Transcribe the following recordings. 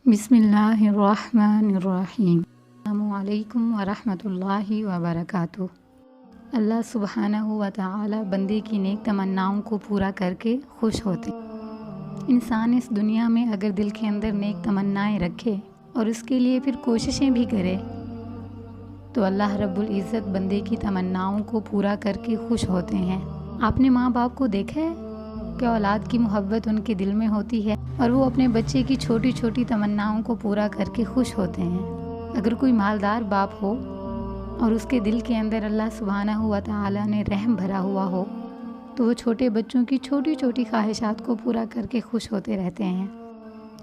بسم اللہ الرحمن الرحیم۔ السلام علیکم ورحمۃ اللہ وبرکاتہ۔ اللہ سبحانہ و تعالی بندے کی نیک تمناؤں کو پورا کر کے خوش ہوتے ہیں۔ انسان اس دنیا میں اگر دل کے اندر نیک تمنائیں رکھے اور اس کے لیے پھر کوششیں بھی کرے تو اللہ رب العزت بندے کی تمناؤں کو پورا کر کے خوش ہوتے ہیں۔ آپ نے ماں باپ کو دیکھا ہے کہ اولاد کی محبت ان کے دل میں ہوتی ہے اور وہ اپنے بچے کی چھوٹی چھوٹی تمناؤں کو پورا کر کے خوش ہوتے ہیں۔ اگر کوئی مالدار باپ ہو اور اس کے دل کے اندر اللہ سبحانہ و تعالی نے رحم بھرا ہوا ہو تو وہ چھوٹے بچوں کی چھوٹی چھوٹی خواہشات کو پورا کر کے خوش ہوتے رہتے ہیں۔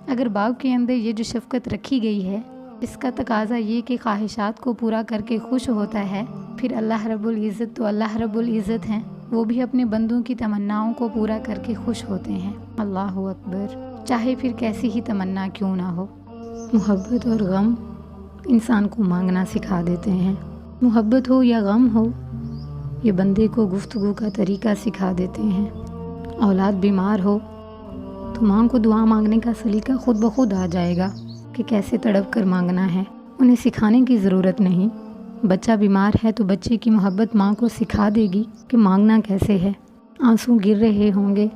اگر باپ کے اندر یہ جو شفقت رکھی گئی ہے، اس کا تقاضا یہ کہ خواہشات کو پورا کر کے خوش ہوتا ہے، پھر اللہ رب العزت تو اللہ رب العزت ہیں، وہ بھی اپنے بندوں کی تمناؤں کو پورا کر کے خوش ہوتے ہیں۔ اللہ اکبر۔ چاہے پھر کیسی ہی تمنا کیوں نہ ہو، محبت اور غم انسان کو مانگنا سکھا دیتے ہیں۔ محبت ہو یا غم ہو، یہ بندے کو گفتگو کا طریقہ سکھا دیتے ہیں۔ اولاد بیمار ہو تو ماں کو دعا مانگنے کا سلیقہ خود بخود آ جائے گا کہ کیسے تڑپ کر مانگنا ہے، انہیں سکھانے کی ضرورت نہیں۔ بچہ بیمار ہے تو بچے کی محبت ماں کو سکھا دے گی کہ مانگنا کیسے ہے۔ آنسو گر رہے ہوں گے،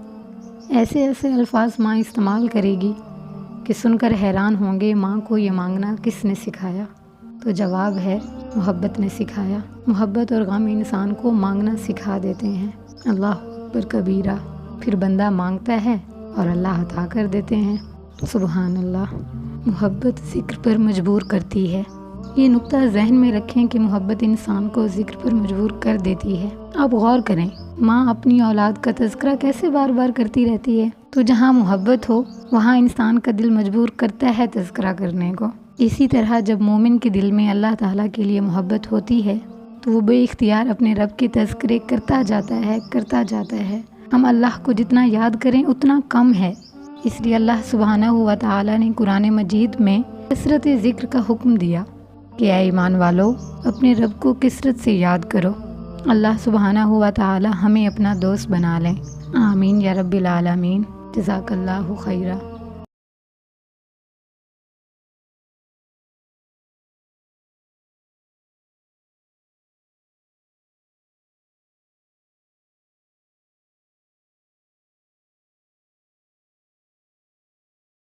ایسے ایسے الفاظ ماں استعمال کرے گی کہ سن کر حیران ہوں گے ماں کو یہ مانگنا کس نے سکھایا؟ تو جواب ہے محبت نے سکھایا۔ محبت اور غم انسان کو مانگنا سکھا دیتے ہیں۔ اللہ اکبر کبیرہ۔ پھر بندہ مانگتا ہے اور اللہ عطا کر دیتے ہیں۔ سبحان اللہ۔ محبت ذکر پر مجبور کرتی ہے۔ یہ نقطہ ذہن میں رکھیں کہ محبت انسان کو ذکر پر مجبور کر دیتی ہے۔ آپ غور کریں، ماں اپنی اولاد کا تذکرہ کیسے بار بار کرتی رہتی ہے؟ تو جہاں محبت ہو وہاں انسان کا دل مجبور کرتا ہے تذکرہ کرنے کو۔ اسی طرح جب مومن کے دل میں اللہ تعالیٰ کے لیے محبت ہوتی ہے تو وہ بے اختیار اپنے رب کے تذکرے کرتا جاتا ہے۔ ہم اللہ کو جتنا یاد کریں اتنا کم ہے، اس لیے اللہ سبحانہ و تعالیٰ نے قرآن مجید میں کثرت ذکر کا حکم دیا کہ اے ایمان والو اپنے رب کو کثرت سے یاد کرو۔ اللہ سبحانہ و تعالی ہمیں اپنا دوست بنا لیں۔ آمین یا رب العالمین۔ جزاک اللہ خیرہ۔